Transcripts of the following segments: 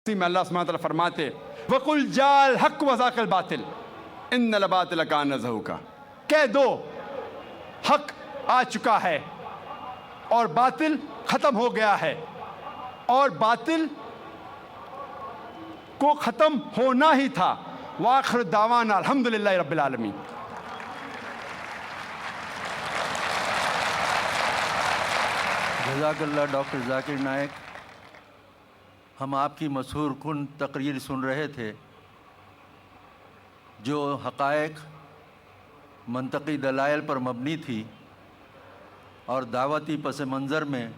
में अल्लाह सुब्हानहू व तआला फरमाते वकुल जाल हक वज़ाक़ल बातिल इन्नल बातिल कान ज़हूक़ा, कह दो हक आ चुका है और बातिल ख़त्म हो गया है और बातिल को ख़त्म होना ही था। वाखिर दावाना अल्हम्दुलिल्लाहि रब्बिल आलमीन। जज़ाकल्लाह डॉक्टर ज़ाकिर नायक। हम आपकी मशहूर कुन तकरीर सुन रहे थे जो हक़ाइक़ मंतकी दलाइल पर मबनी थी और दावती पस मंज़र में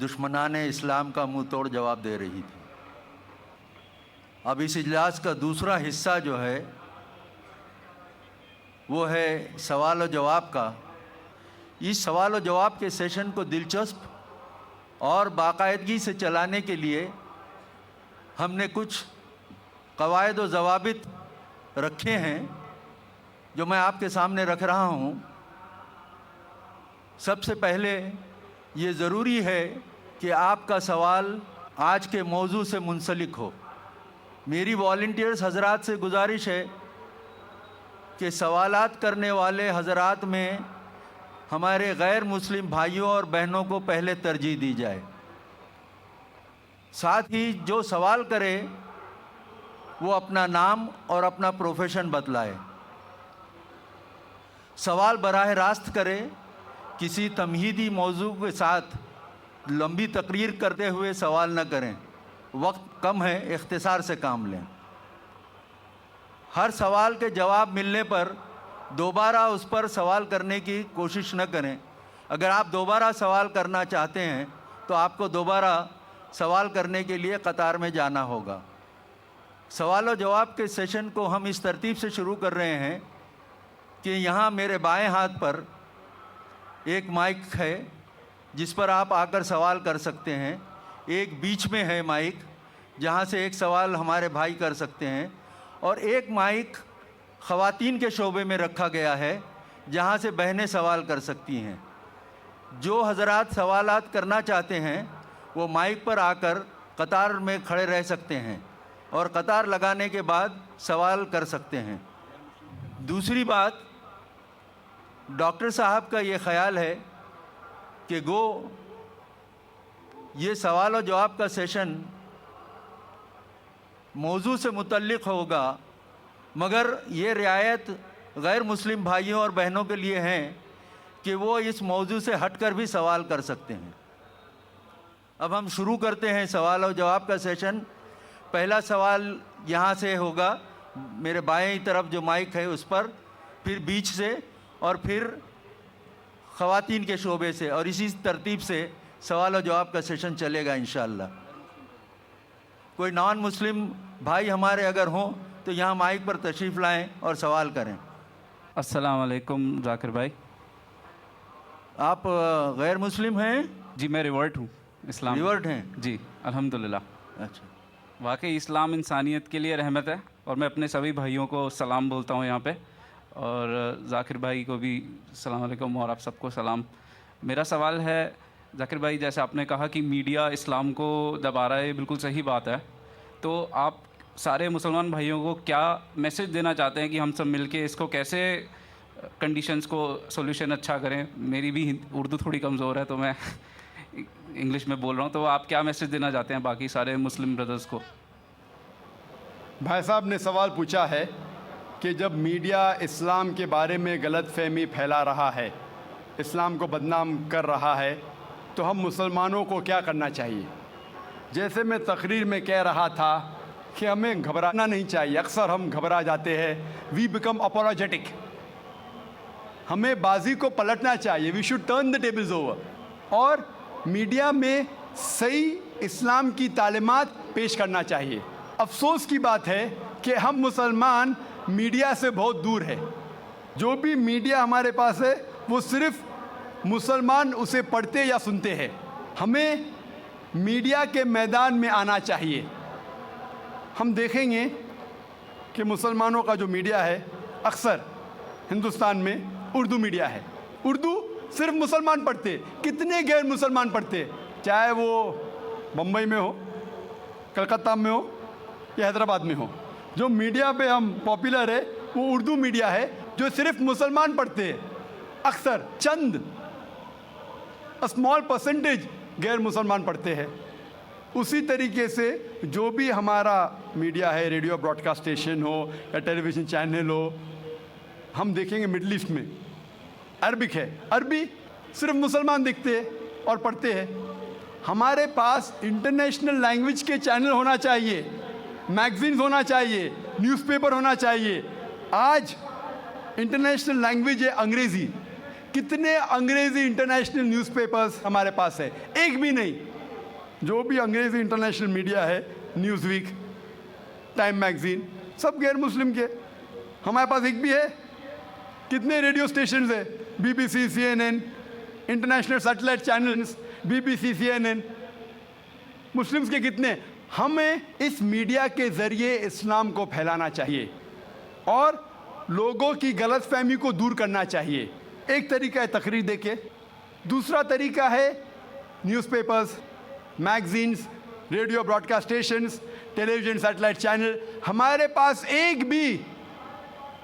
दुश्मनान इस्लाम का मुँह तोड़ जवाब दे रही थी। अब इस इजलास का दूसरा हिस्सा जो है वो है सवाल और जवाब का। इस सवाल और जवाब के सेशन को दिलचस्प और बाकायदगी से चलाने के लिए हमने कुछ कवायद व ज़वाबित रखे हैं जो मैं आपके सामने रख रहा हूँ। सबसे पहले ये ज़रूरी है कि आपका सवाल आज के मौजू से मुंसलिक हो। मेरी वॉलंटियर्स हज़रात से गुजारिश है कि सवालात करने वाले हज़रात में हमारे गैर मुस्लिम भाइयों और बहनों को पहले तरजीह दी जाए। साथ ही जो सवाल करे वो अपना नाम और अपना प्रोफेशन बतलाए। सवाल बराह रास्त करे, किसी तमहीदी मौजू के साथ लंबी तकरीर करते हुए सवाल न करें। वक्त कम है, इख्तिसार से काम लें। हर सवाल के जवाब मिलने पर दोबारा उस पर सवाल करने की कोशिश न करें। अगर आप दोबारा सवाल करना चाहते हैं तो आपको दोबारा सवाल करने के लिए कतार में जाना होगा। सवाल और जवाब के सेशन को हम इस तरतीब से शुरू कर रहे हैं कि यहाँ मेरे बाएं हाथ पर एक माइक है जिस पर आप आकर सवाल कर सकते हैं। एक बीच में है माइक जहाँ से एक सवाल हमारे भाई कर सकते हैं और एक माइक ख़वातीन के शोबे में रखा गया है जहाँ से बहनें सवाल कर सकती हैं। जो हज़रात सवालात करना चाहते हैं वो माइक पर आकर कतार में खड़े रह सकते हैं और कतार लगाने के बाद सवाल कर सकते हैं। दूसरी बात, डॉक्टर साहब का ये ख़याल है कि गो ये सवाल और जवाब का सेशन मौजू से मुतल्लिक़ होगा, मगर ये रियायत गैर मुस्लिम भाइयों और बहनों के लिए हैं कि वो इस मौजू से हटकर भी सवाल कर सकते हैं। अब हम शुरू करते हैं सवाल और जवाब का सेशन। पहला सवाल यहाँ से होगा, मेरे बाएं तरफ जो माइक है उस पर, फिर बीच से और फिर ख़वातीन के शोबे से, और इसी तरतीब से सवाल और जवाब का सेशन चलेगा इंशाअल्लाह। कोई नॉन मुस्लिम भाई हमारे अगर हों तो यहाँ माइक पर तशरीफ़ लाएं और सवाल करें। अस्सलाम वालेकुम ज़ाकिर भाई। आप गैर मुस्लिम हैं? जी मैं रिवर्ट हूँ, इस्लाम रिवर्ट हैं जी, अल्हम्दुलिल्लाह। अच्छा, वाकई इस्लाम इंसानियत के लिए रहमत है और मैं अपने सभी भाइयों को सलाम बोलता हूँ यहाँ पे, और ज़ाकिर भाई को भी अस्सलाम वालेकुम और आप सबको सलाम। मेरा सवाल है ज़ाकिर भाई, जैसे आपने कहा कि मीडिया इस्लाम को दबा रहा है, बिल्कुल सही बात है। तो आप सारे मुसलमान भाइयों को क्या मैसेज देना चाहते हैं कि हम सब मिलके इसको कैसे कंडीशंस को सॉल्यूशन अच्छा करें? मेरी भी उर्दू थोड़ी कमज़ोर है तो मैं इंग्लिश में बोल रहा हूँ, तो आप क्या मैसेज देना चाहते हैं बाकी सारे मुस्लिम ब्रदर्स को? भाई साहब ने सवाल पूछा है कि जब मीडिया इस्लाम के बारे में गलत फहमी फैला रहा है, इस्लाम को बदनाम कर रहा है, तो हम मुसलमानों को क्या करना चाहिए। जैसे मैं तकरीर में कह रहा था कि हमें घबराना नहीं चाहिए। अक्सर हम घबरा जाते हैं, वी बिकम अपोलोजेटिक। हमें बाजी को पलटना चाहिए, we should turn the tables over, और मीडिया में सही इस्लाम की तालीमात पेश करना चाहिए। अफसोस की बात है कि हम मुसलमान मीडिया से बहुत दूर है। जो भी मीडिया हमारे पास है वो सिर्फ मुसलमान उसे पढ़ते या सुनते हैं। हमें मीडिया के मैदान में आना चाहिए। हम देखेंगे कि मुसलमानों का जो मीडिया है अक्सर हिंदुस्तान में उर्दू मीडिया है। उर्दू सिर्फ मुसलमान पढ़ते, कितने गैर मुसलमान पढ़ते, चाहे वो बम्बई में हो, कलकत्ता में हो या हैदराबाद में हो, जो मीडिया पे हम पॉपुलर है वो उर्दू मीडिया है जो सिर्फ मुसलमान पढ़ते हैं। अक्सर चंद स्मॉल परसेंटेज गैर मुसलमान पढ़ते हैं। उसी तरीके से जो भी हमारा मीडिया है, रेडियो ब्रॉडकास्ट स्टेशन हो या टेलीविज़न चैनल हो, हम देखेंगे मिडल ईस्ट में अरबिक है, अरबी सिर्फ मुसलमान दिखते हैं और पढ़ते हैं। हमारे पास इंटरनेशनल लैंग्वेज के चैनल होना चाहिए, मैगजीन्स होना चाहिए, न्यूज़पेपर होना चाहिए। आज इंटरनेशनल लैंग्वेज है अंग्रेज़ी। कितने अंग्रेज़ी इंटरनेशनल न्यूज़पेपर्स हमारे पास है? एक भी नहीं। जो भी अंग्रेज़ी इंटरनेशनल मीडिया है, न्यूज़वीक, टाइम मैगज़ीन, सब गैर मुस्लिम के। हमारे पास एक भी है? कितने रेडियो स्टेशंस है? BBC, CNN, international satellite channels, BBC, CNN, Muslims के कितने? हमें इस मीडिया के ज़रिए इस्लाम को फैलाना चाहिए और लोगों की गलतफहमी को दूर करना चाहिए। एक तरीका है तकरीर देके, दूसरा तरीका है newspapers, magazines, radio broadcast stations, television satellite channel. हमारे पास एक भी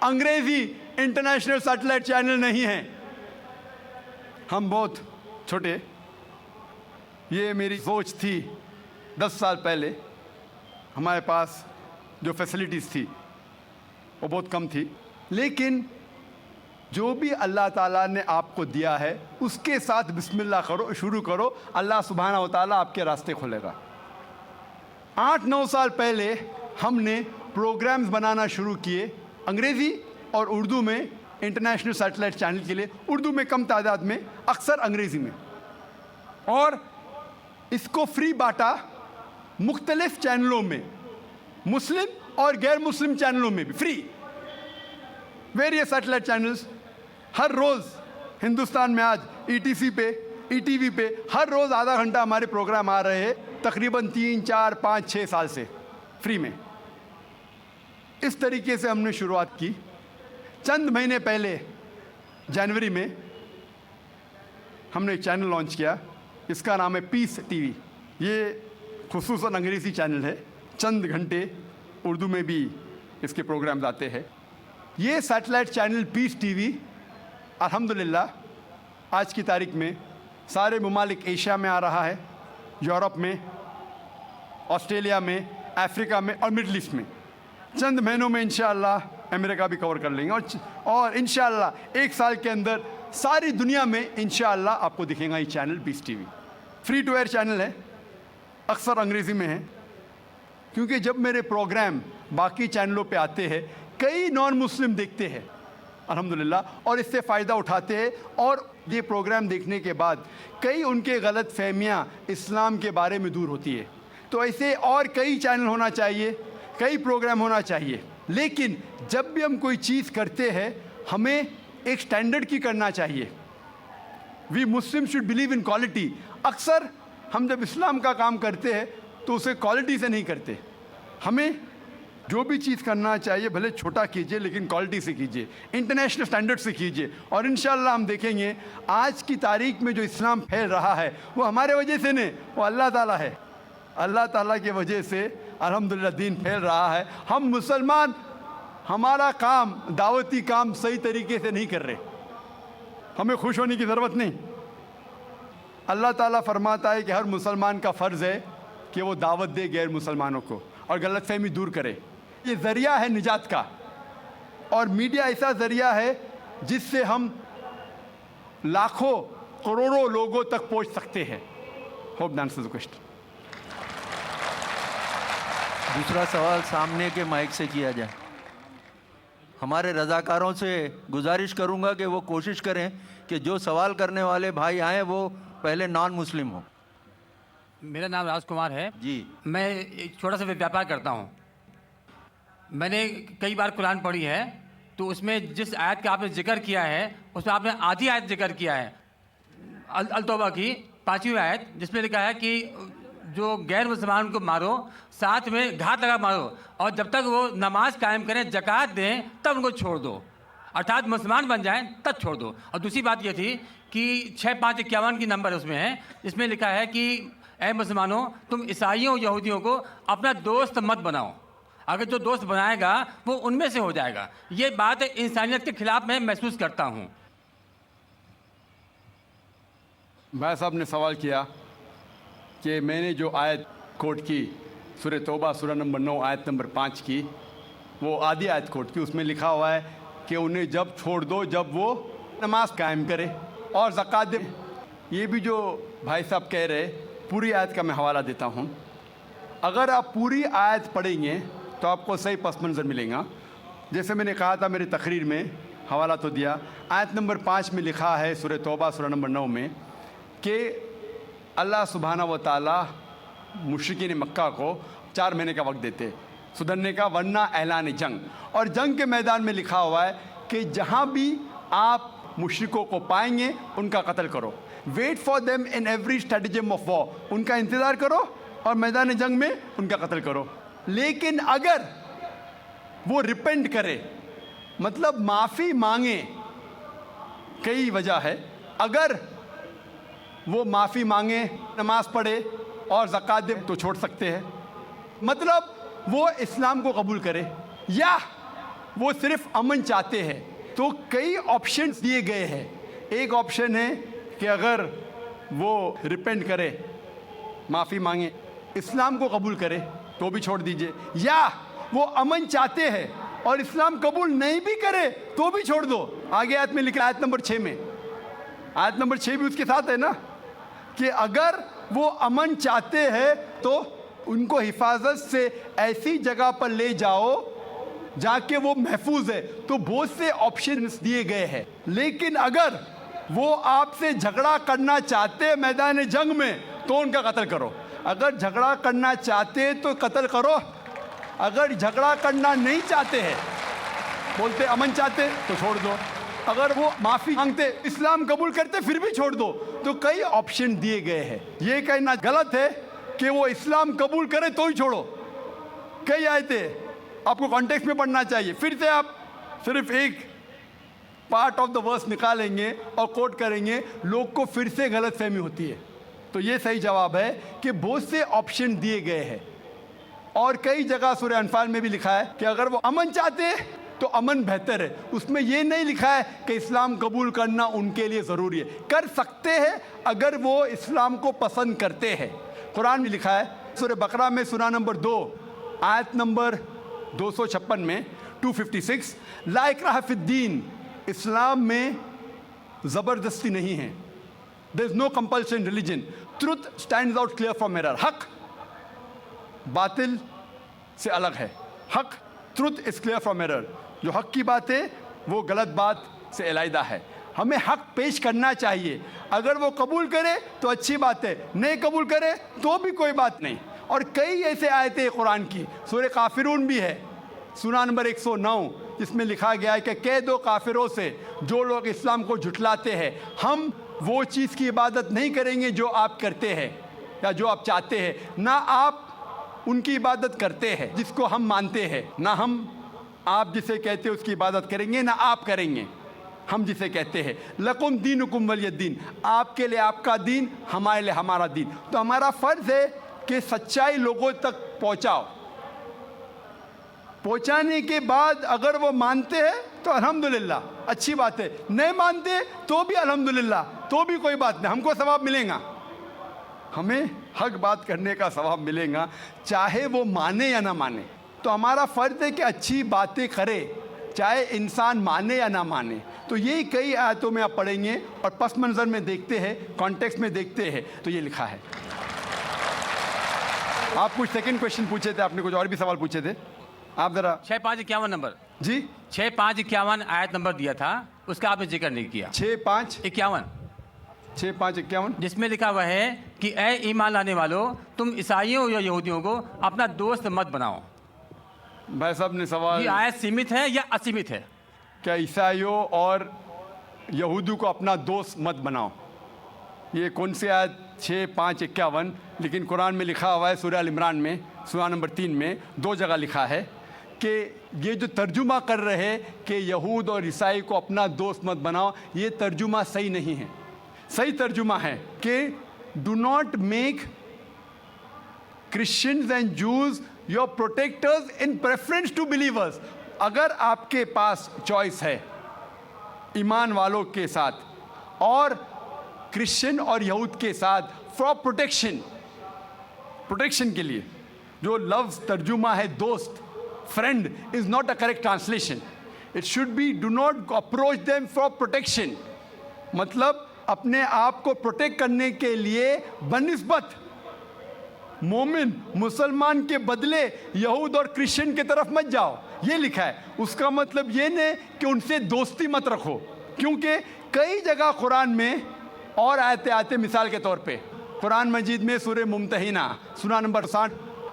अंग्रेज़ी इंटरनेशनल सैटेलाइट चैनल नहीं है। हम बहुत छोटे, ये मेरी सोच थी 10 साल पहले। हमारे पास जो फैसिलिटीज़ थी वो बहुत कम थी, लेकिन जो भी अल्लाह ताला ने आपको दिया है उसके साथ बिस्मिल्लाह करो, शुरू करो, अल्लाह सुब्हानहू व तआला आपके रास्ते खोलेगा। 8-9 साल पहले हमने प्रोग्राम्स बनाना शुरू किए अंग्रेज़ी और उर्दू में, इंटरनेशनल सैटेलाइट चैनल के लिए। उर्दू में कम तादाद में, अक्सर अंग्रेज़ी में, और इसको फ्री बांटा मुख्तलिफ चैनलों में, मुस्लिम और गैर मुस्लिम चैनलों में भी फ्री। वेरियस सैटेलाइट चैनल्स हर रोज़ हिंदुस्तान में आज ETC पे, ETV पे हर रोज़ आधा घंटा हमारे प्रोग्राम आ रहे हैं, तकरीबन 3, 4, 5, 6 साल से फ्री में। इस तरीके से हमने शुरुआत की। चंद महीने पहले जनवरी में हमने एक चैनल लॉन्च किया, इसका नाम है पीस TV। ये खुसूसन अंग्रेज़ी चैनल है, चंद घंटे उर्दू में भी इसके प्रोग्राम्स आते हैं। ये सैटेलाइट चैनल पीस TV अल्हम्दुलिल्लाह आज की तारीख में सारे ममालिक एशिया में आ रहा है, यूरोप में, ऑस्ट्रेलिया में, अफ्रीका में और मिडल ईस्ट में। चंद महीनों में इंशाअल्लाह अमेरिका भी कवर कर लेंगे और इंशाअल्लाह 1 साल के अंदर सारी दुनिया में इंशाअल्लाह आपको दिखेगा ये channel peace TV। Free to air channel है, अक्सर अंग्रेज़ी में है, क्योंकि जब मेरे प्रोग्राम बाकी चैनलों पे आते हैं कई नॉन मुस्लिम देखते हैं अल्हम्दुलिल्लाह, और इससे फ़ायदा उठाते हैं। और ये प्रोग्राम देखने के बाद कई उनके गलत फहमियाँ इस्लाम के बारे में दूर होती है। तो ऐसे और कई चैनल होना चाहिए, कई प्रोग्राम होना चाहिए। लेकिन जब भी हम कोई चीज़ करते हैं हमें एक स्टैंडर्ड की करना चाहिए। We Muslim should believe in quality. अक्सर हम जब इस्लाम का काम करते हैं तो उसे क्वालिटी से नहीं करते। हमें जो भी चीज़ करना चाहिए भले छोटा कीजिए, लेकिन क्वालिटी से कीजिए, इंटरनेशनल स्टैंडर्ड से कीजिए। और इंशाअल्लाह हम देखेंगे आज की तारीख में जो इस्लाम फैल रहा है वो हमारे वजह से नहीं, वो अल्लाह ताला है। अल्लाह ताला की वजह से अल्हम्दुलिल्लाह दीन फैल रहा है। हम मुसलमान हमारा काम, दावती काम सही तरीके से नहीं कर रहे, हमें खुश होने की ज़रूरत नहीं। अल्लाह ताला फरमाता है कि हर मुसलमान का फ़र्ज़ है कि वो दावत दे गैर मुसलमानों को और गलतफहमी दूर करे। ये ज़रिया है निजात का, और मीडिया ऐसा ज़रिया है जिससे हम लाखों करोड़ों लोगों तक पहुंच सकते हैं। Hope that answers the question. दूसरा सवाल सामने के माइक से किया जाए। हमारे रज़ाकारों से गुजारिश करूंगा कि वो कोशिश करें कि जो सवाल करने वाले भाई आए वो पहले नॉन मुस्लिम हो। मेरा नाम राजकुमार है जी। मैं एक छोटा सा व्यापार करता हूँ। मैंने कई बार कुरान पढ़ी है, तो उसमें जिस आयत का आपने जिक्र किया है उसमें आपने आधी आयत जिक्र किया है, अल तौबा की 5वीं आयत, जिसमें लिखा है कि जो गैर मुसलमान को मारो, साथ में घात लगा मारो, और जब तक वो नमाज कायम करें, ज़कात दें, तब उनको छोड़ दो, अर्थात मुसलमान बन जाएं तब छोड़ दो। और दूसरी बात ये थी कि 6551 की नंबर उसमें है, इसमें लिखा है कि ऐ मुसलमानों, तुम ईसाइयों यहूदियों को अपना दोस्त मत बनाओ। अगर जो दोस्त बनाएगा वो उनमें से हो जाएगा। ये बात इंसानियत के खिलाफ मैं महसूस करता हूँ। भाई साहब ने सवाल किया कि मैंने जो आयत कोट की सूरह तौबा सूरह नंबर 9 आयत नंबर 5 की, वो आधी आयत कोट की, उसमें लिखा हुआ है कि उन्हें जब छोड़ दो जब वो नमाज कायम करे और ज़कात दे। ये भी जो भाई साहब कह रहे, पूरी आयत का मैं हवाला देता हूँ। अगर आप पूरी आयत पढ़ेंगे तो आपको सही पस मंज़र मिलेगा। जैसे मैंने कहा था मेरी तकरीर में, हवाला तो दिया, आयत नंबर 5 में लिखा है सूरह तौबा सूरह नंबर 9 में कि अल्लाह सुब्हाना व तआला मुशरिकीन मक्का को 4 महीने का वक्त देते सुधरने का, वरना ऐलान जंग। और जंग के मैदान में लिखा हुआ है कि जहाँ भी आप मुशरिकों को पाएंगे उनका कत्ल करो। Wait for them in every stratagem of war, उनका इंतज़ार करो और मैदान जंग में उनका कत्ल करो। लेकिन अगर वो रिपेंट करे, मतलब माफ़ी मांगे, कई वजह है, अगर वो माफ़ी मांगे, नमाज पढ़े और ज़कात दे तो छोड़ सकते हैं। मतलब वो इस्लाम को कबूल करे या वो सिर्फ अमन चाहते हैं। तो कई ऑप्शंस दिए गए हैं। एक ऑप्शन है कि अगर वो रिपेंट करे, माफ़ी मांगे, इस्लाम को कबूल करे तो भी छोड़ दीजिए, या वो अमन चाहते हैं और इस्लाम कबूल नहीं भी करे तो भी छोड़ दो। आगे आयत में लिखा, आयत नंबर 6 में, आयत नंबर 6 भी उसके साथ है ना, कि अगर वो अमन चाहते हैं तो उनको हिफाजत से ऐसी जगह पर ले जाओ जाके वो महफूज है। तो बहुत से ऑप्शंस दिए गए हैं। लेकिन अगर वो आपसे झगड़ा करना चाहते हैं मैदान जंग में तो उनका कत्ल करो। अगर झगड़ा करना चाहते तो कत्ल करो, अगर झगड़ा करना नहीं चाहते हैं, बोलते अमन चाहते तो छोड़ दो, अगर वो माफ़ी मांगते, इस्लाम कबूल करते फिर भी छोड़ दो। तो कई ऑप्शन दिए गए हैं। ये कहना गलत है कि वो इस्लाम कबूल करे तो ही छोड़ो। कई आयतें आपको कॉन्टेक्स्ट में पढ़ना चाहिए। फिर से आप सिर्फ एक पार्ट ऑफ द वर्स निकालेंगे और कोट करेंगे, लोग को फिर से गलत फहमी होती है। तो ये सही जवाब है कि बहुत से ऑप्शन दिए गए हैं। और कई जगह सूरह अनफाल में भी लिखा है कि अगर वो अमन चाहते हैं तो अमन बेहतर है। उसमें ये नहीं लिखा है कि इस्लाम कबूल करना उनके लिए ज़रूरी है। कर सकते हैं अगर वो इस्लाम को पसंद करते हैं। कुरान में लिखा है सूरह बकरा में सूरह नंबर 2 आयत नंबर 256 में 256, ला इक्राह फिद्दीन, इस्लाम में ज़बरदस्ती नहीं है। There is no compulsion religion, truth stands out clear from error. हक बातिल से अलग है। हक, truth is clear from error. जो हक की बात है वो गलत बात से अलहदा है। हमें हक पेश करना चाहिए। अगर वो कबूल करे तो अच्छी बात है, नहीं कबूल करे तो भी कोई बात नहीं। और कई ऐसे आयतें हैं कुरान की, सूरह काफिरून भी है सूरह नंबर 109, जिसमें लिखा गया है कि कह दो काफिरों से जो लोग इस्लाम को झुठलाते हैं, हम वो चीज़ की इबादत नहीं करेंगे जो आप करते हैं या जो आप चाहते हैं, ना आप उनकी इबादत करते हैं जिसको हम मानते हैं, ना हम आप जिसे कहते हैं उसकी इबादत करेंगे, ना आप करेंगे हम जिसे कहते हैं। लकुम दीनुकुम वलियद्दीन, आपके लिए आपका दीन, हमारे लिए हमारा दीन। तो हमारा फ़र्ज़ है कि सच्चाई लोगों तक पहुँचाओ। पहुँचाने के बाद अगर वो मानते हैं तो अल्हम्दुलिल्लाह, अच्छी बात है। नहीं मानते तो भी अल्हम्दुलिल्लाह, तो भी कोई बात नहीं, हमको सवाब मिलेगा। हमें हक बात करने का सवाब मिलेगा, चाहे वो माने या ना माने। तो हमारा फ़र्ज़ है कि अच्छी बातें करे, चाहे इंसान माने या ना माने। तो ये कई आयतों में आप पढ़ेंगे और पस मंज़र में देखते हैं, कॉन्टेक्स्ट में देखते हैं, तो ये लिखा है। आप कुछ सेकंड क्वेश्चन पूछे थे, आपने कुछ और भी सवाल पूछे थे, आप ज़रा। 6551 नंबर जी 6551 आयत नंबर दिया था, उसका आपने जिक्र नहीं किया। 6551 जिसमें लिखा हुआ है कि ए ईमान लाने वालों, तुम ईसाइयों या यहूदियों को अपना दोस्त मत बनाओ। भाई साहब ने सवाल, ये आयत सीमित है या असीमित है? क्या ईसाइयों और यहूदी को अपना दोस्त मत बनाओ, ये कौन सी आयत? 6551। लेकिन कुरान में लिखा हुआ है सूरह अल इमरान में सूरह नंबर 3 में 2 जगह लिखा है कि ये जो तर्जुमा कर रहे हैं कि यहूद और ईसाई को अपना दोस्त मत बनाओ, ये तर्जुमा सही नहीं है। सही तर्जुमा है कि do not make Christians and Jews your protectors in preference to believers. अगर आपके पास चॉइस है ईमान वालों के साथ और क्रिश्चियन और यहूद के साथ फॉर प्रोटेक्शन के लिए, जो लफ्ज़ तर्जुमा है दोस्त, friend is not a correct translation. It should be do not approach them for protection. मतलब अपने आप को प्रोटेक्ट करने के लिए बनिस्बत मोमिन मुसलमान के बदले यहूद और क्रिश्चियन की तरफ मत जाओ, ये लिखा है. उसका मतलब ये नहीं कि उनसे दोस्ती मत रखो, क्योंकि कई जगह कुरान में और आयतें आते, मिसाल के तौर पे कुरान मजीद में सूरह मुमतहिना सूरा नंबर 60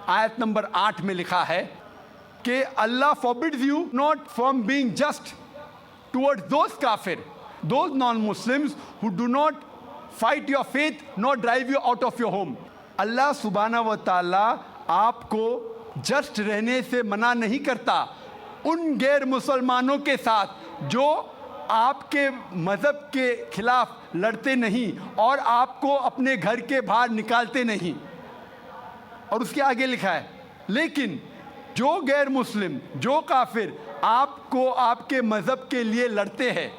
आयत नंबर 8 में लिखा है कि Allah forbids you not from being just towards those काफिर, those non Muslims who do not fight your faith not drive you out of your home. Allah सुब्हाना व ताला आपको जस्ट रहने से मना नहीं करता उन गैर मुसलमानों के साथ जो आपके मज़हब के खिलाफ लड़ते नहीं और आपको अपने घर के बाहर निकालते नहीं. और उसके आगे लिखा है लेकिन जो गैर मुस्लिम, जो काफिर आपको आपके मज़हब के लिए लड़ते हैं,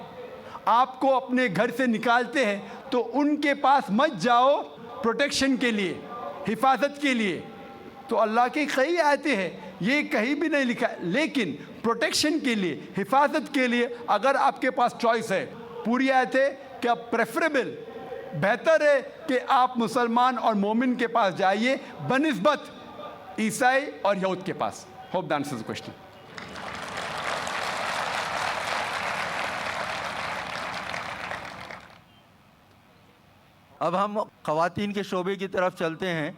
आपको अपने घर से निकालते हैं, तो उनके पास मत जाओ प्रोटेक्शन के लिए, हिफाजत के लिए. तो अल्लाह की कई आयतें हैं, ये कहीं भी नहीं लिखा है, लेकिन प्रोटेक्शन के लिए, हिफाजत के लिए अगर आपके पास चॉइस है, पूरी आयत है कि अब प्रेफरेबल, बेहतर है कि आप मुसलमान और मोमिन के पास जाइए बनिस्बत ईसाई और यहूद के पास. Hope that answers the question. अब हम ख़वातीन के शोबे की तरफ चलते हैं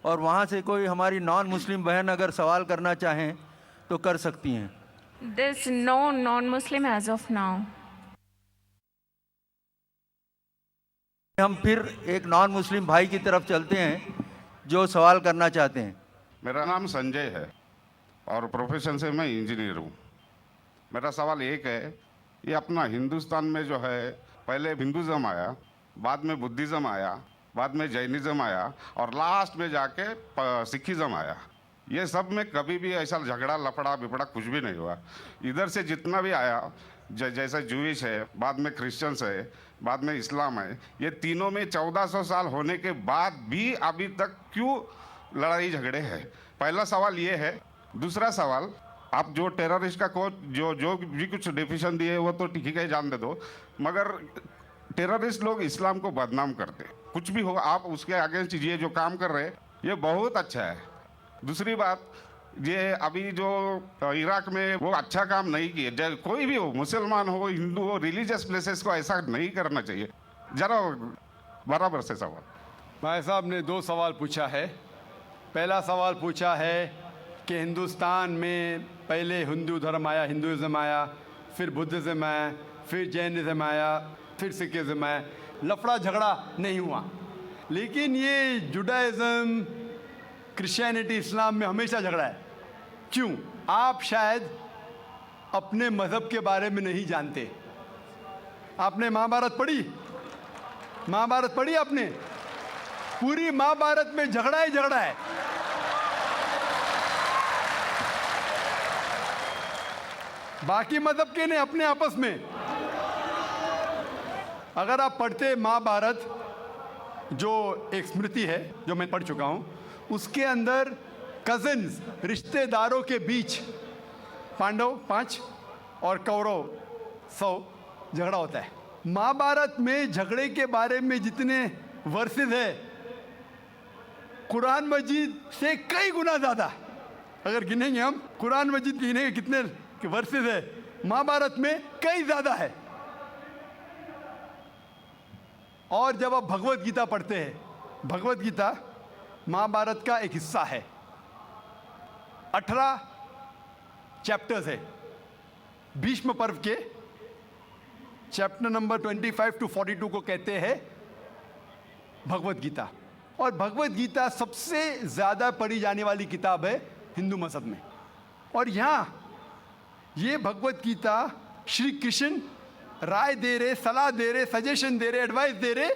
और वहाँ से कोई हमारी नॉन मुस्लिम बहन अगर सवाल करना चाहें तो कर सकती हैं. There's no non-Muslim as of now. हम फिर एक नॉन मुस्लिम भाई की तरफ चलते हैं जो सवाल करना चाहते हैं. मेरा नाम संजय है और प्रोफेशन से मैं इंजीनियर हूँ. मेरा सवाल एक है, ये अपना हिंदुस्तान में जो है पहले हिंदुज़म आया, बाद में बुद्धिज़्म आया, बाद में जैनिज़्म आया और लास्ट में जाके सिखिज़्म आया. ये सब में कभी भी ऐसा झगड़ा लफड़ा बिपड़ा कुछ भी नहीं हुआ. इधर से जितना भी आया, जैसे जूइश है, बाद में क्रिश्चियंस है, बाद में इस्लाम है, ये तीनों में 1400 साल होने के बाद भी अभी तक क्यों लड़ाई झगड़े हैं? पहला सवाल ये है. दूसरा सवाल, आप जो टेररिस्ट का जो भी कुछ डेफिनेशन दिए वो तो ठीक है, जान दे दो, मगर टेररिस्ट लोग इस्लाम को बदनाम करते. कुछ भी हो, आप उसके अगेंस्ट ये जो काम कर रहे हैं ये बहुत अच्छा है. दूसरी बात, ये अभी जो इराक में वो अच्छा काम नहीं किए. कोई भी हो, मुसलमान हो, हिंदू हो, रिलीजियस प्लेसेस को ऐसा नहीं करना चाहिए. जरा बराबर से सवाल. भाई साहब ने 2 सवाल पूछा है. पहला सवाल पूछा है कि हिंदुस्तान में पहले हिंदू धर्म आया, हिंदुज़म आया, फिर बुद्धिज़्म आया, फिर जैनिज़्म आया, फिर सिखिज़्म आया, लफड़ा झगड़ा नहीं हुआ. लेकिन ये जुडाइज़म, क्रिश्चियनिटी, इस्लाम में हमेशा झगड़ा है. क्यों? आप शायद अपने मज़हब के बारे में नहीं जानते. आपने महाभारत पढ़ी? महाभारत पढ़ी आपने? पूरी महाभारत में झगड़ा ही झगड़ा है. बाकी मज़हब के नहीं, अपने आपस में. अगर आप पढ़ते महाभारत, जो एक स्मृति है जो मैं पढ़ चुका हूँ, उसके अंदर कज़न्स, रिश्तेदारों के बीच पांडव 5 और कौरव 100 झगड़ा होता है. महाभारत में झगड़े के बारे में जितने वर्सेस है कुरान मजीद से कई गुना ज़्यादा. अगर गिनेंगे हम, कुरान मजीद गिनेंगे कितने वर्सेस है, महाभारत में कई ज़्यादा है. और जब आप भगवत गीता पढ़ते हैं, भगवत गीता महाभारत का एक हिस्सा है. 18 चैप्टर्स है. भीष्म पर्व के चैप्टर नंबर 25 to 42 को कहते हैं भगवत गीता. और भगवत गीता सबसे ज़्यादा पढ़ी जाने वाली किताब है हिंदू मज़हब में. और यहाँ ये भगवत गीता श्री कृष्ण राय दे रहे, सलाह दे रहे, सजेशन दे रहे, एडवाइस दे रहे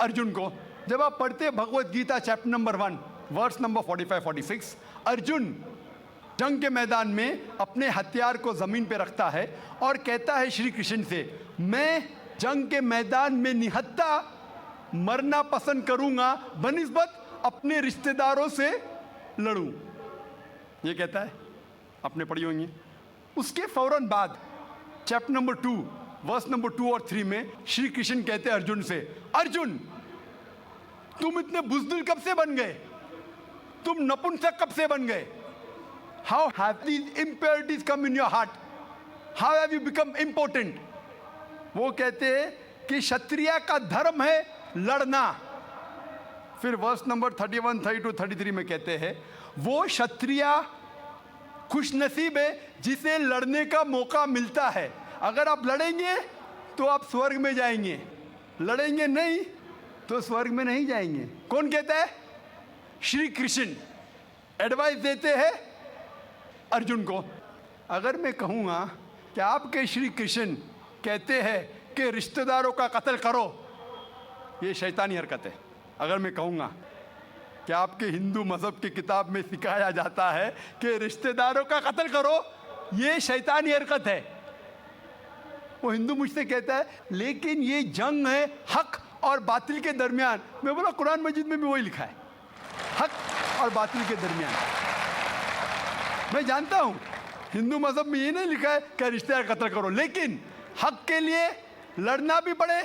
अर्जुन को. जब आप पढ़ते Bhagavad Gita chapter number 1, verse number 45-46, Arjun जंग के मैदान में अपने हथियार को ज़मीन पे रखता है और कहता है श्री कृष्ण से, मैं जंग के मैदान में निहत्था मरना पसंद करूंगा बनिस्बत अपने रिश्तेदारों से लड़ूं। ये कहता है, आपने पढ़ी होंगी। उसके फौरन बाद चैप्टर नंबर 2 वर्स नंबर 2 और 3 में श्री कृष्ण कहते हैं अर्जुन से, अर्जुन तुम इतने बुज़दिल कब से बन गए, तुम नपुंसक कब से बन गए? How have these impurities come in your heart, how have you become important? वो कहते हैं कि क्षत्रिय का धर्म है लड़ना। फिर वर्स नंबर 31, 32, 33 में कहते हैं, वो क्षत्रिय खुशनसीब है जिसे लड़ने का मौका मिलता है। अगर आप लड़ेंगे तो आप स्वर्ग में जाएंगे, लड़ेंगे नहीं तो स्वर्ग में नहीं जाएंगे। कौन कहता है? श्री कृष्ण एडवाइस देते हैं अर्जुन को। अगर मैं कहूँगा कि आपके श्री कृष्ण कहते हैं कि रिश्तेदारों का कत्ल करो, ये शैतानी हरकत है। अगर मैं कहूँगा कि आपके हिंदू मज़हब की किताब में सिखाया जाता है कि रिश्तेदारों का कत्ल करो, ये शैतानी हरकत है। वो हिंदू मुझसे कहता है लेकिन ये जंग है हक और बातिल के दरमियान। मैं बोला कुरान मजीद में भी वही लिखा है, हक और बातिल के दरमियान। मैं जानता हूँ हिंदू मज़हब में ये नहीं लिखा है कि रिश्तेदार कत्ल करो, लेकिन हक के लिए लड़ना भी पड़े,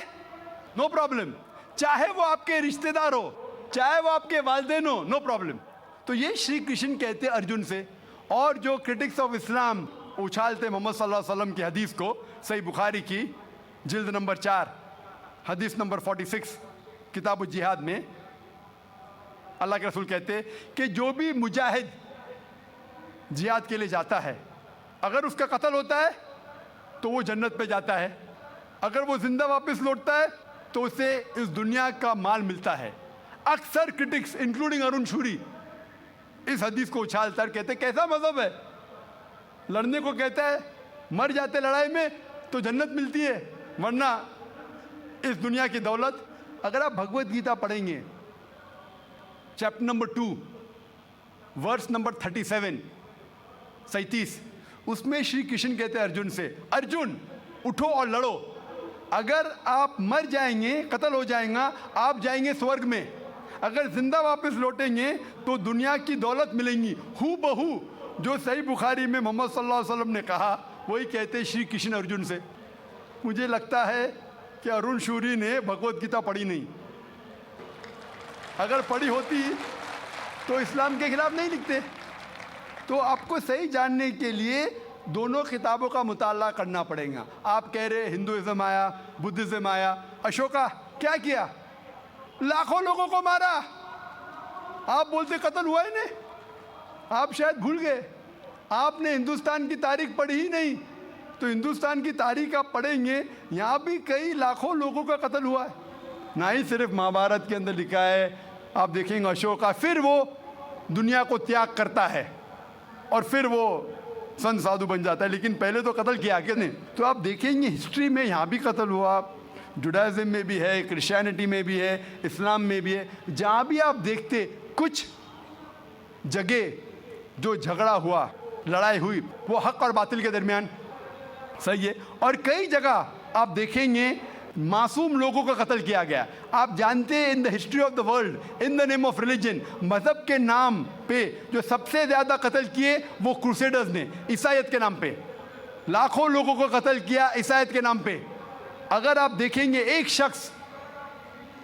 नो प्रॉब्लम। चाहे वो आपके रिश्तेदार हो, चाहे वो आपके वालिदैन हो, नो प्रॉब्लम। तो ये श्री कृष्ण कहते हैं अर्जुन से। और जो क्रिटिक्स ऑफ इस्लाम उछालते मोहम्मद सल्लल्लाहु अलैहि वसल्लम की हदीस को, सही बुखारी की जिल्द नंबर 4 हदीस नंबर 46 किताब जिहाद में अल्लाह के रसूल कहते हैं कि जो भी मुजाहिद जिहाद के लिए जाता है, अगर उसका कत्ल होता है तो वो जन्नत पे जाता है, अगर वो जिंदा वापस लौटता है तो उसे इस दुनिया का माल मिलता है। अक्सर क्रिटिक्स इंक्लूडिंग अरुण शूरी इस हदीस को उछालकर कहते कैसा मजहब है, लड़ने को कहता है, मर जाते लड़ाई में तो जन्नत मिलती है, वरना इस दुनिया की दौलत। अगर आप भगवत गीता पढ़ेंगे चैप्टर नंबर 2 वर्स नंबर 37, उसमें श्री कृष्ण कहते हैं अर्जुन से, अर्जुन उठो और लड़ो। अगर आप मर जाएंगे, कत्ल हो जाएगा, आप जाएंगे स्वर्ग में। अगर जिंदा वापस लौटेंगे तो दुनिया की दौलत मिलेंगी। हू बहू जो सही बुखारी में मोहम्मद सल्लल्लाहु अलैहि वसल्लम ने कहा, वही कहते श्री कृष्ण अर्जुन से। मुझे लगता है कि अरुण शूरी ने भगवत गीता पढ़ी नहीं। अगर पढ़ी होती तो इस्लाम के खिलाफ नहीं लिखते। तो आपको सही जानने के लिए दोनों किताबों का मुताला करना पड़ेगा। आप कह रहे हिंदुइज्म आया, बुद्धिज्म आया, अशोका क्या किया? लाखों लोगों को मारा। आप बोलते कत्ल हुआ ही नहीं, आप शायद भूल गए, आपने हिंदुस्तान की तारीख पढ़ी ही नहीं। तो हिंदुस्तान की तारीख आप पढ़ेंगे, यहाँ भी कई लाखों लोगों का कत्ल हुआ है। ना ही सिर्फ महाभारत के अंदर लिखा है, आप देखेंगे अशोका फिर वो दुनिया को त्याग करता है और फिर वो संत साधु बन जाता है, लेकिन पहले तो कत्ल किया किसने? तो आप देखेंगे हिस्ट्री में यहाँ भी कत्ल हुआ, जुडाइज्म में भी है, क्रिश्चियनिटी में भी है, इस्लाम में भी है। जहाँ भी आप देखते कुछ जगह जो झगड़ा हुआ, लड़ाई हुई, वो हक और बातिल के दरमियान, सही है। और कई जगह आप देखेंगे मासूम लोगों का कत्ल किया गया। आप जानते हैं in the history of the world in the name of religion, मज़हब के नाम पे जो सबसे ज़्यादा कत्ल किए वो क्रूसेडर्स ने, ईसाईयत के नाम पे लाखों लोगों को कत्ल किया ईसाईयत के नाम पे। अगर आप देखेंगे एक शख्स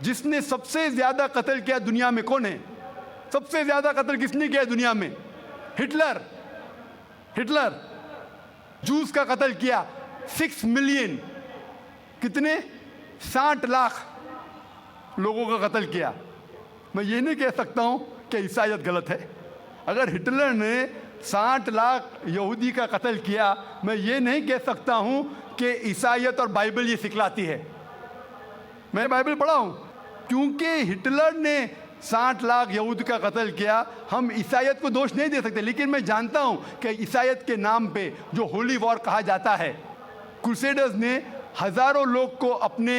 जिसने सबसे ज़्यादा कत्ल किया दुनिया में, कौन है? सबसे ज़्यादा कत्ल किसने किया दुनिया में? हिटलर। हिटलर जूस का कत्ल किया, 6 मिलियन, कितने 60 लाख लोगों का कत्ल किया। मैं ये नहीं कह सकता हूँ कि ईसाईयत गलत है। अगर हिटलर ने 60 लाख यहूदी का कत्ल किया, मैं ये नहीं कह सकता हूँ कि ईसाईयत और बाइबल ये सिखलाती है। मैं बाइबल पढ़ा हूँ, क्योंकि हिटलर ने 60 लाख यहूद का कत्ल किया, हम ईसाईयत को दोष नहीं दे सकते। लेकिन मैं जानता हूँ कि ईसाईयत के नाम पे जो होली वॉर कहा जाता है, क्रूसेडर्स ने हज़ारों लोग को अपने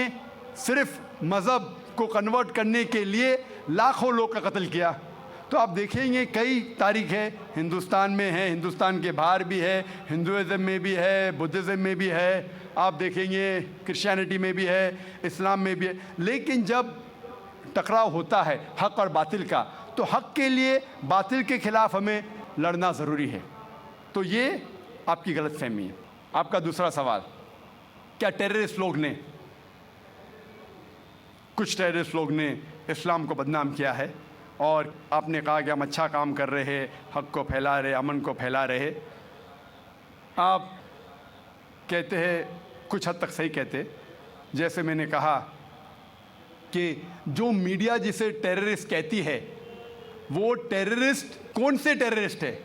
सिर्फ मज़हब को कन्वर्ट करने के लिए लाखों लोग का कत्ल किया। तो आप देखेंगे कई तारीख है, हिंदुस्तान में है, हिंदुस्तान के बाहर भी है, हिंदुइज़्म में भी है, बुद्धिज़्म में भी है, आप देखेंगे क्रिश्चियनिटी में भी है, इस्लाम में भी है। लेकिन जब टकराव होता है हक़ और बातिल का, तो हक़ के लिए बातिल के ख़िलाफ़ हमें लड़ना ज़रूरी है। तो ये आपकी गलतफहमी है। आपका दूसरा सवाल, क्या टेररिस्ट लोग ने, कुछ टेररिस्ट लोग ने इस्लाम को बदनाम किया है, और आपने कहा कि हम अच्छा काम कर रहे हैं, हक़ को फैला रहे, अमन को फैला रहे। आप कहते हैं, कुछ हद तक सही कहते, जैसे मैंने कहा कि जो मीडिया जिसे टेररिस्ट कहती है, वो टेररिस्ट कौन से टेररिस्ट है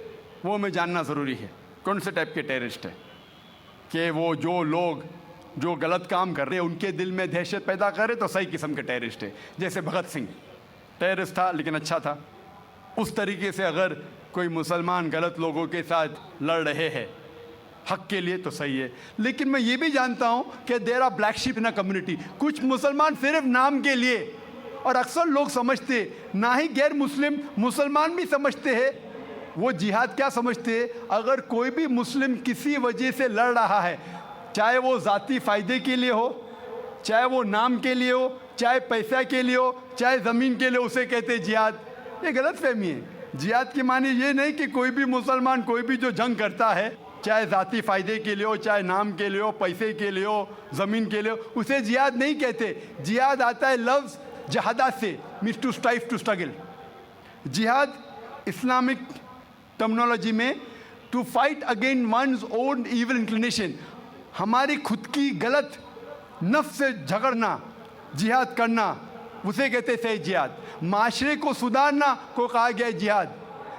वो हमें जानना ज़रूरी है। कौन से टाइप के टेररिस्ट है, कि वो जो लोग जो गलत काम कर रहे हैं उनके दिल में दहशत पैदा करे तो सही किस्म के टेररिस्ट है। जैसे भगत सिंह टेररिस्ट था लेकिन अच्छा था, उस तरीके से अगर कोई मुसलमान गलत लोगों के साथ लड़ रहे हैं हक़ के लिए तो सही है। लेकिन मैं ये भी जानता हूँ कि there are black sheep in a community. कुछ मुसलमान सिर्फ नाम के लिए, और अक्सर लोग समझते, ना ही गैर मुस्लिम, मुसलमान भी समझते हैं, वो जिहाद क्या समझते हैं, अगर कोई भी मुस्लिम किसी वजह से लड़ रहा है, चाहे वो ज़ाती फ़ायदे के लिए हो, चाहे वो नाम के लिए हो, चाहे पैसा के लिए हो, चाहे ज़मीन के लिए, उसे कहते हैं जिहाद। ये गलत फहमी है। जिहाद की मानी ये नहीं कि कोई भी मुसलमान कोई भी जो जंग करता है, चाहे ज़ाती फ़ायदे के लिए हो, चाहे नाम के लिए हो, पैसे के लिए हो, ज़मीन के लिए हो, उसे जिहाद नहीं कहते। जिहाद आता है लफ्ज़ जहादा से, means to strive, to struggle. जिहाद इस्लामिक टर्मिनोलॉजी में to fight against one's own evil inclination, हमारी खुद की गलत नफ्स से झगड़ना, जिहाद करना, उसे कहते सही जिहाद। माशरे को सुधारना को कहा गया है जिहाद।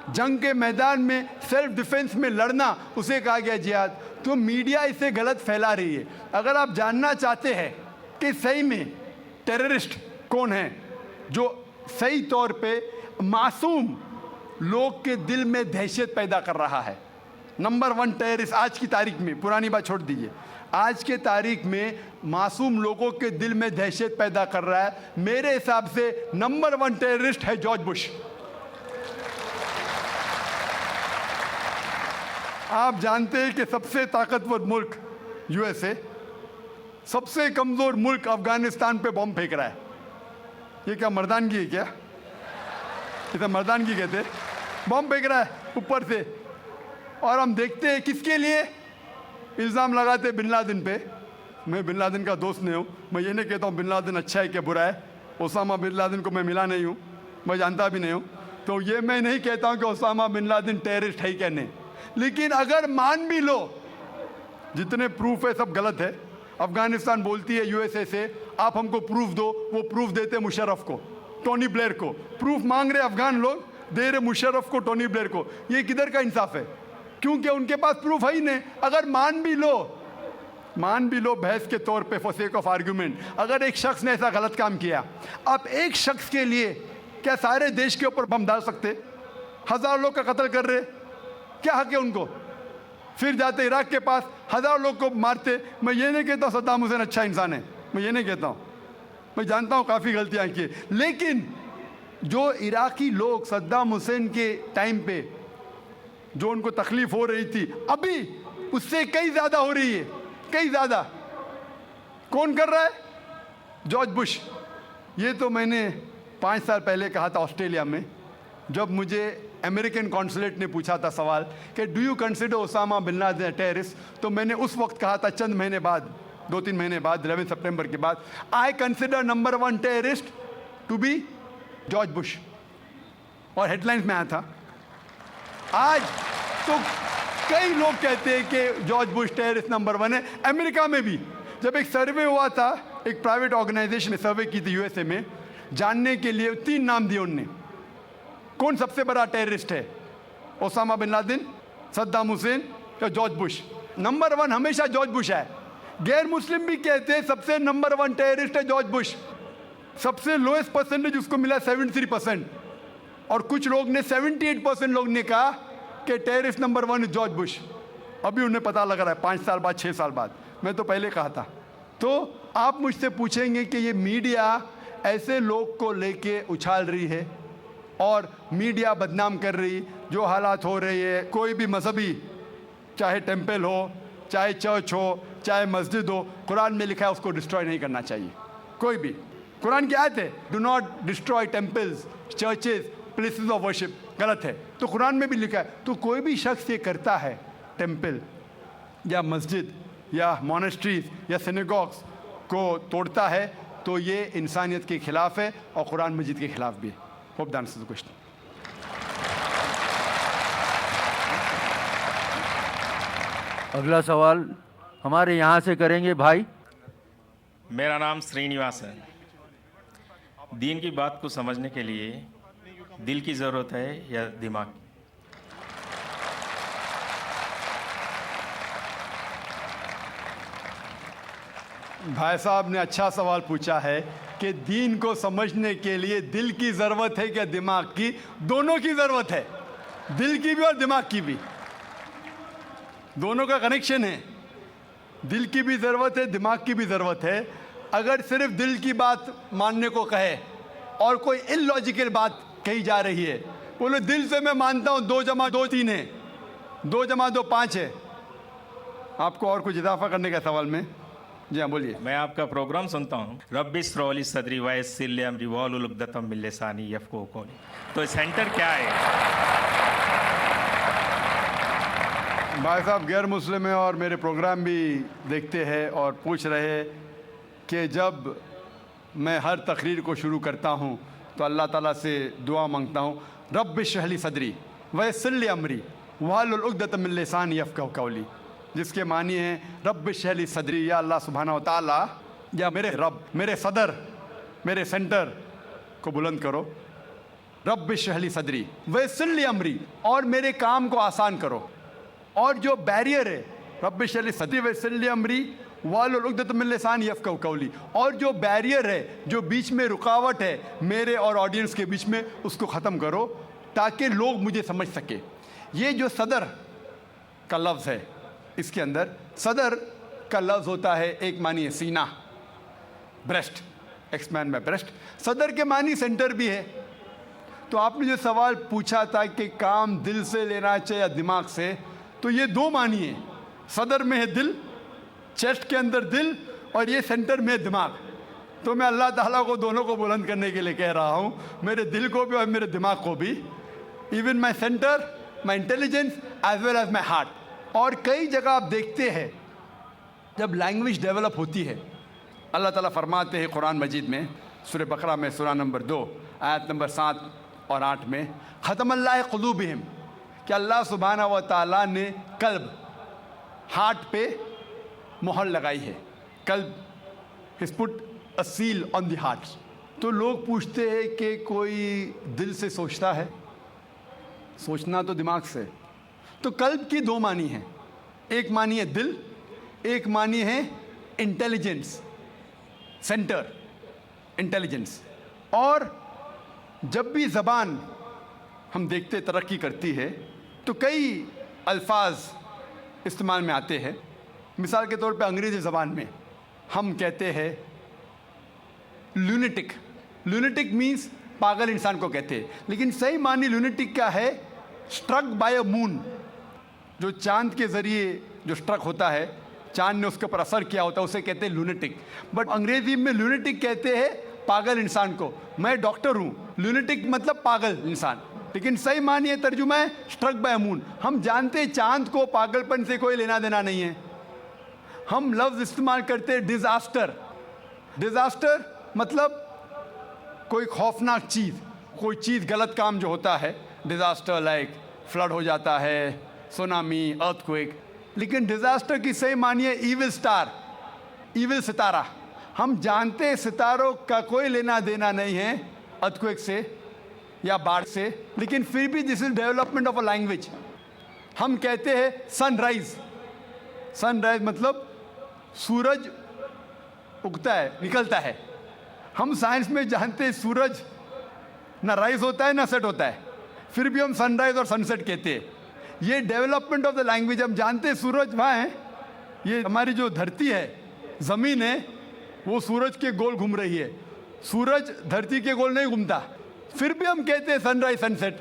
जंग के मैदान में सेल्फ डिफेंस में लड़ना, उसे कहा गया जिहाद। तो मीडिया इसे गलत फैला रही है। अगर आप जानना चाहते हैं कि सही में टेररिस्ट कौन है, जो सही तौर पे मासूम लोग के दिल में दहशत पैदा कर रहा है, नंबर 1 टेररिस्ट आज की तारीख में, पुरानी बात छोड़ दीजिए, आज के तारीख में मासूम लोगों के दिल में दहशत पैदा कर रहा है, मेरे हिसाब से नंबर 1 टेररिस्ट है जॉर्ज बुश। आप जानते हैं कि सबसे ताकतवर मुल्क यूएसए, सबसे कमज़ोर मुल्क अफगानिस्तान पे बम फेंक रहा है। ये क्या मर्दानगी है क्या? इसे मर्दानगी कहते हैं। बम फेंक रहा है ऊपर से, और हम देखते हैं किसके लिए इल्ज़ाम लगाते बिन लादेन पे। मैं बिन लादेन का दोस्त नहीं हूँ, मैं ये नहीं कहता हूँ बिन लादेन अच्छा है क्या बुरा है। ओसामा बिन लादेन को मैं मिला नहीं हूँ, मैं जानता भी नहीं हूँ, तो ये मैं नहीं कहता हूँ कि ओसामा बिन लादेन टेररिस्ट है क्या नहीं। लेकिन अगर मान भी लो, जितने प्रूफ है सब गलत है। अफगानिस्तान बोलती है यूएसए से, आप हमको प्रूफ दो, वो प्रूफ देते मुशर्रफ को, टोनी ब्लेयर को। प्रूफ मांग रहे अफगान लोग, दे रहे मुशर्रफ को, टोनी ब्लेयर को। ये किधर का इंसाफ है? क्योंकि उनके पास प्रूफ है ही नहीं। अगर मान भी लो बहस के तौर पे, फॉर सेक ऑफ आर्ग्यूमेंट, अगर एक शख्स ने ऐसा गलत काम किया, आप एक शख्स के लिए क्या सारे देश के ऊपर बम डाल सकते? 1000 लोग का कत्ल कर रहे, क्या हक है उनको? फिर जाते इराक के पास 1000 लोग को मारते। मैं ये नहीं कहता सद्दाम हुसैन अच्छा इंसान है, मैं ये नहीं कहता हूँ, मैं जानता हूँ काफ़ी गलतियाँ की, लेकिन जो इराकी लोग सद्दाम हुसैन के टाइम पे जो उनको तकलीफ़ हो रही थी, अभी उससे कई ज़्यादा हो रही है, कई ज़्यादा। कौन कर रहा है? George Bush. ये तो मैंने 5 साल पहले कहा था ऑस्ट्रेलिया में, जब मुझे अमेरिकन कॉन्सुलेट ने पूछा था सवाल कि do you consider Osama bin Laden terrorist, तो मैंने उस वक्त कहा था, चंद महीने बाद, 2-3 महीने बाद, 11 सितंबर के बाद, I consider number 1 terrorist to be George Bush, और हेडलाइंस में आया था। आज तो कई लोग कहते हैं कि जॉर्ज बुश टेररिस्ट नंबर 1 है। अमेरिका में भी जब एक सर्वे हुआ था, एक प्राइवेट ऑर्गेनाइजेशन ने सर्वे की थी यूएसए में, जानने के लिए 3 नाम दिए उनने, कौन सबसे बड़ा टेररिस्ट है, Osama bin Laden, Saddam Hussein या जॉर्ज बुश। नंबर 1 हमेशा जॉर्ज बुश है। गैर मुस्लिम भी कहते हैं सबसे नंबर 1 टेररिस्ट है जॉर्ज बुश। सबसे लोएस्ट परसेंटेज उसको मिला 73%, और कुछ लोग ने 78% लोग ने कहा कि टेररिस्ट नंबर 1 जॉर्ज बुश। अभी उन्हें पता लग रहा है 5 साल बाद, 6 साल बाद, मैं तो पहले कहा था। तो आप मुझसे पूछेंगे कि ये मीडिया ऐसे लोग को लेके उछाल रही है और मीडिया बदनाम कर रही, जो हालात हो रही है, कोई भी मजहबी, चाहे टेम्पल हो, चाहे चर्च हो, चाहे मस्जिद हो, कुरान में लिखा है उसको डिस्ट्रॉय नहीं करना चाहिए। कोई भी, कुरान की आयत है, do not destroy temples, churches, places of worship, गलत है। तो कुरान में भी लिखा है। तो कोई भी शख्स ये करता है, टेम्पल या मस्जिद या मोनेस्ट्रीज या सिनेगॉग्स को तोड़ता है, तो ये इंसानियत के खिलाफ है और कुरान मजीद के खिलाफ भी है। Hope that answers the question. अगला सवाल हमारे यहाँ से करेंगे भाई। मेरा नाम श्रीनिवास है। दीन की बात को समझने के लिए दिल की ज़रूरत है या दिमाग की? भाई साहब ने अच्छा सवाल पूछा है कि दीन को समझने के लिए दिल की ज़रूरत है क्या दिमाग की? दोनों की ज़रूरत है, दिल की भी और दिमाग की भी। दोनों का कनेक्शन है। दिल की भी ज़रूरत है, दिमाग की भी ज़रूरत है। अगर सिर्फ दिल की बात मानने को कहे और कोई इलॉजिकल बात कही जा रही है, बोले दिल से मैं मानता हूँ 2 + 2 3 है, 2 + 2 5 है। आपको और कुछ इजाफा करने का सवाल में? जी हाँ, बोलिए। मैं आपका प्रोग्राम सुनता हूँ। रब्बिस रौली सदरी वायस सिल्लम रिवाल उलगदतम मिल्लिसानी यफ़क़हू क़ौली। तो सेंटर क्या है? भाई साहब गैर मुस्लिम है और मेरे प्रोग्राम भी देखते हैं और पूछ रहे हैं कि जब मैं हर तकरीर को शुरू करता हूँ तो अल्लाह ताला से दुआ मांगता हूँ, रब्बिश इश्रह ली सदरी वयस्सिर ली अमरी वहलुल उक़दतम मिन लिसानी यफ़क़हू क़ौली, जिसके मानी है रब्बिश इश्रह ली सदरी, या अल्लाह सुब्हानहू व तआला, या मेरे रब, मेरे सदर, मेरे सेंटर को बुलंद करो। रब्बिश इश्रह ली सदरी वयस्सिर ली अमरी, और मेरे काम को आसान करो। और जो बैरियर है, रब्बिश इश्रह ली सदरी वयस्सिर ली अमरी वहलुल उक़दतम मिन लिसानी यफ़क़हू क़ौली, और जो बैरियर है, जो बीच में रुकावट है मेरे और ऑडियंस के बीच में, उसको ख़त्म करो ताकि लोग मुझे समझ सके। ये जो सदर का लफ्ज़ है, इसके अंदर सदर का लफ्ज़ होता है, एक मानी है सीना, ब्रेस्ट, एक्सपैंड बाय ब्रेस्ट। सदर के मानी सेंटर भी है। तो आपने जो सवाल पूछा था कि काम दिल से लेना चाहिए या दिमाग से, तो ये 2 मानी है। सदर में है दिल, चेस्ट के अंदर दिल, और ये सेंटर में है दिमाग। तो मैं अल्लाह ताला को दोनों को बुलंद करने के लिए कह रहा हूँ, मेरे दिल को भी और मेरे दिमाग को भी, even my centre, my intelligence as well as my heart. और कई जगह आप देखते हैं जब लैंग्वेज डेवलप होती है, अल्लाह ताला फरमाते हैं कुरान मजीद में, सूरह बकरा में सूरह नंबर 2 आयत नंबर 7 और 8 में, ख़तमल्लाहु क़ुलूबिहिम, कि अल्लाह सुब्हानहू व तआला ने कल्ब, हार्ट पे मोहर लगाई है। कल्ब, his put a seal on the heart. तो लोग पूछते हैं कि कोई दिल से सोचता है? सोचना तो दिमाग से। तो कल्ब की 2 मानी हैं, एक मानी है दिल, एक मानी है इंटेलिजेंस, सेंटर, इंटेलिजेंस। और जब भी ज़बान हम देखते तरक्की करती है तो कई अल्फाज इस्तेमाल में आते हैं। मिसाल के तौर पे अंग्रेज़ी ज़बान में हम कहते हैं लूनेटिक। लूनेटिक मीन्स पागल इंसान को कहते हैं, लेकिन सही मानी लूनेटिक क्या है? स्ट्रक बाय अ मून, जो चांद के ज़रिए जो स्ट्रक होता है, चांद ने उसके ऊपर असर किया होता है, उसे कहते हैं लूनेटिक। बट अंग्रेज़ी में लूनेटिक कहते हैं पागल इंसान को। मैं डॉक्टर हूँ, लूनेटिक मतलब पागल इंसान, लेकिन सही मानिए तर्जुमा है स्ट्रक बाय मून। हम जानते हैं चांद को पागलपन से कोई लेना देना नहीं है। हम लफ्ज़ इस्तेमाल करते हैं डिज़ास्टर। डिज़ास्टर मतलब कोई खौफनाक चीज़, कोई चीज़ गलत काम जो होता है, डिज़ास्टर लाइक फ्लड हो जाता है, सुनामी, अर्थक्वेक। लेकिन डिज़ास्टर की सही मानिए ईविल स्टार, ईविल सितारा। हम जानते हैं सितारों का कोई लेना देना नहीं है अर्थक्वेक से या बाढ़ से, लेकिन फिर भी this is development of a language. हम कहते हैं सनराइज। सनराइज मतलब सूरज उगता है, निकलता है। हम साइंस में जानते हैं सूरज ना राइज होता है ना सेट होता है, फिर भी हम सनराइज और सनसेट कहते हैं। ये डेवलपमेंट ऑफ द लैंग्वेज। हम जानते हैं सूरज वहाँ है, ये हमारी जो धरती है, ज़मीन है, वो सूरज के गोल घूम रही है। सूरज धरती के गोल नहीं घूमता, फिर भी हम कहते हैं सनराइज सनसेट।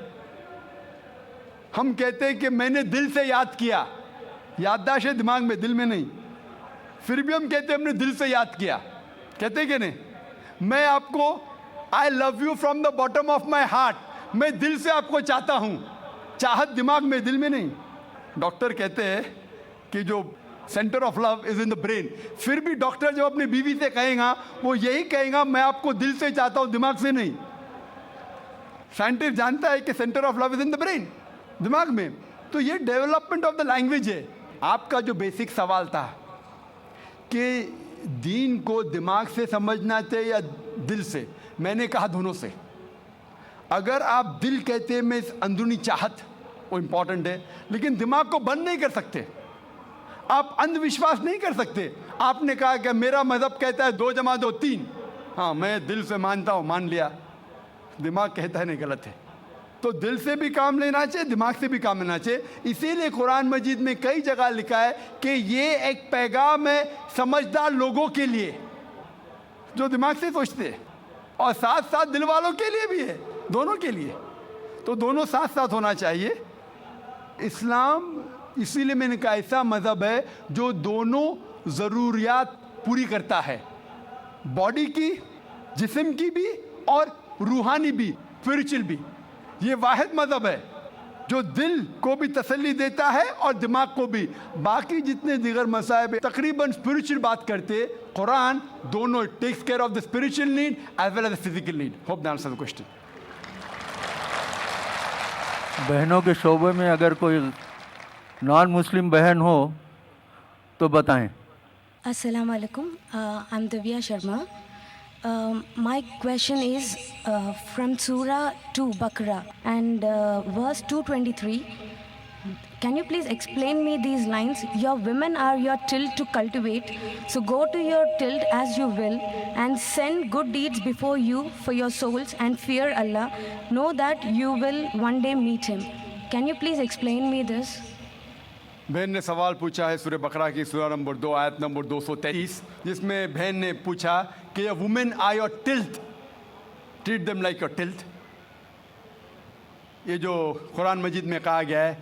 हम कहते हैं कि मैंने दिल से याद किया, याददाश्त है दिमाग में, दिल में नहीं। फिर भी हम कहते हैं हमने दिल से याद किया, कहते हैं कि नहीं? मैं आपको, I love you from the bottom of my heart, मैं दिल से आपको चाहता हूं। चाहत दिमाग में, दिल में नहीं। डॉक्टर कहते हैं कि जो centre of love is in the brain. फिर भी डॉक्टर जब अपनी बीवी से कहेगा वो यही कहेगा, मैं आपको दिल से चाहता हूं, दिमाग से नहीं। साइंटिस्ट जानता है कि centre of love is in the brain, दिमाग में। तो ये डेवलपमेंट ऑफ द लैंग्वेज है। आपका जो बेसिक सवाल था कि दीन को दिमाग से समझना चाहिए या दिल से, मैंने कहा दोनों से। अगर आप दिल कहते हैं मैं इस अंदरूनी चाहत, वो इम्पॉर्टेंट है, लेकिन दिमाग को बंद नहीं कर सकते। आप अंधविश्वास नहीं कर सकते। आपने कहा कि मेरा मज़हब कहता है 2 + 2 3, हाँ मैं दिल से मानता हूँ, मान लिया। दिमाग कहता है नहीं, गलत है। तो दिल से भी काम लेना चाहिए, दिमाग से भी काम लेना चाहिए। इसीलिए कुरान मजीद में कई जगह लिखा है कि ये एक पैगाम है समझदार लोगों के लिए जो दिमाग से सोचते हैं, और साथ साथ दिल वालों के लिए भी है, दोनों के लिए। तो दोनों साथ साथ होना चाहिए। इस्लाम, इसीलिए मैंने कहा, ऐसा मज़हब है जो दोनों ज़रूरियात पूरी करता है, बॉडी की, जिस्म की भी और रूहानी भी, स्पिरिचुअल भी। ये वाहिद मज़हब है जो दिल को भी तसल्ली देता है और दिमाग को भी। बाकी जितने दीगर मसाइब तकरीबन स्पिरिचुअल बात करते, कुरान दोनों takes care of the spiritual need as well as the physical need. Hope that answers the question. बहनों के शोबे में अगर कोई नॉन मुस्लिम बहन हो तो बताएं। Assalamu alaikum. I'm Divya Sharma. My question is from Surah 2 Baqarah and verse 223. Can you please explain me these lines? Your women are your till to cultivate, so go to your till as you will, and send good deeds before you for your souls, and fear Allah. Know that you will one day meet Him. Can you please explain me this? बहन ने सवाल पूछा है सूरह बकरा की सूरह number 2 आयत नंबर 223, जिसमें बहन ने पूछा कि women are your tilth, treat them like your tilth. ये जो कुरान मजीद में कहा गया है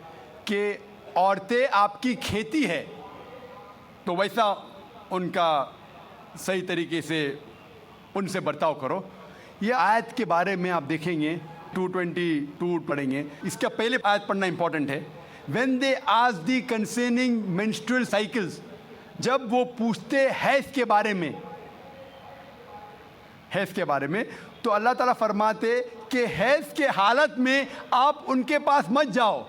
कि औरतें आपकी खेती है, तो वैसा उनका सही तरीके से उनसे बर्ताव करो। ये आयत के बारे में आप देखेंगे 222 पढ़ेंगे। इसका पहले आयत पढ़ना इंपॉर्टेंट है। When they ask the concerning menstrual cycles, जब वो पूछते हैज़ के बारे में, हैज़ के बारे में, तो अल्लाह ताला फरमाते कि हैज़ के हालत में आप उनके पास मत जाओ।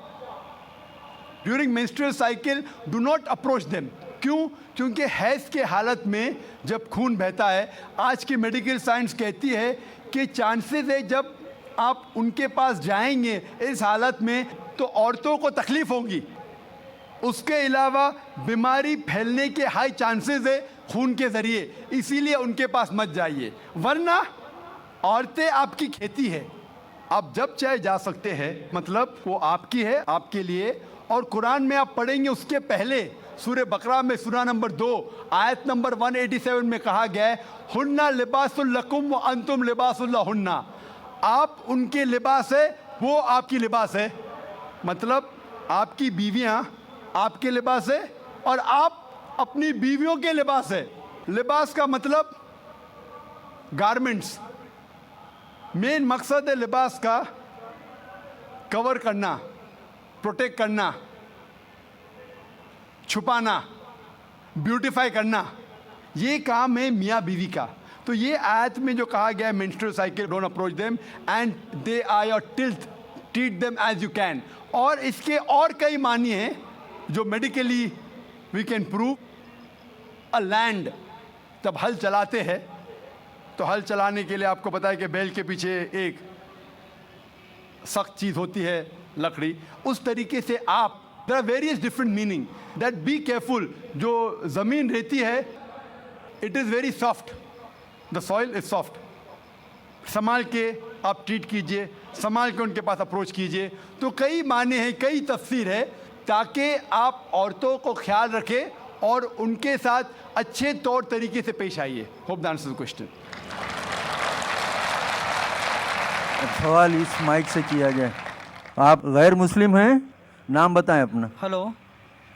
During menstrual cycle do not approach them. क्यों? क्योंकि हैज़ के हालत में जब खून बहता है, आज की मेडिकल साइंस कहती है कि चांसेस है जब आप उनके पास जाएंगे इस हालत में तो औरतों को तकलीफ होगी। उसके अलावा बीमारी फैलने के हाई चांसेस है खून के ज़रिए, इसीलिए उनके पास मत जाइए। वरना औरतें आपकी खेती है, आप जब चाहे जा सकते हैं, मतलब वो आपकी है, आपके लिए। और कुरान में आप पढ़ेंगे उसके पहले सूरह बकरा में सूरह नंबर 2 आयत नंबर 187 में कहा गया है, हुन्ना लिबासुल लकुम व अंतुम लिबासुल लहुन्ना। आप उनके लिबास है, वो आपकी लिबास है। मतलब आपकी बीवियां आपके लिबास है और आप अपनी बीवियों के लिबास है। लिबास का मतलब गारमेंट्स। मेन मकसद है लिबास का कवर करना, प्रोटेक्ट करना, छुपाना, ब्यूटीफाई करना। ये काम है मियाँ बीवी का। तो ये आयत में जो कहा गया है menstrual cycle don't approach them and they are your tilth, treat them as you can. और इसके और कई मानी हैं जो medically we can prove. A land, जब हल चलाते हैं तो हल चलाने के लिए आपको पता है कि बैल के पीछे एक सख्त चीज़ होती है, लकड़ी। उस तरीके से आप, there are various different meaning that be careful. जो ज़मीन रहती है it is very soft, the soil is soft. संभाल के आप ट्रीट कीजिए, संभाल के उनके पास अप्रोच कीजिए। तो कई माने हैं, कई तफसीर है, ताकि आप औरतों को ख्याल रखें और उनके साथ अच्छे तौर तरीके से पेश आइए। Hope that answers the question. सवाल इस माइक से किया जाए। आप गैर मुस्लिम हैं, नाम बताएं अपना। Hello.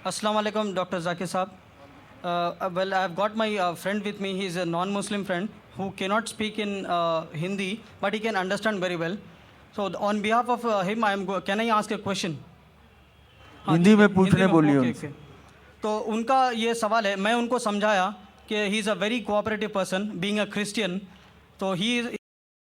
Assalamu alaikum, Dr. Zakir Saab. Well, I've got my friend with me. He's a non-Muslim friend who cannot speak in Hindi, but he can understand very well. So, on behalf of him, can I ask a question? Hindi में पूछने बोलिए okay, उनसे। okay. तो उनका ये सवाल है, मैं उनको समझाया कि he is a very cooperative person, being a Christian. तो he is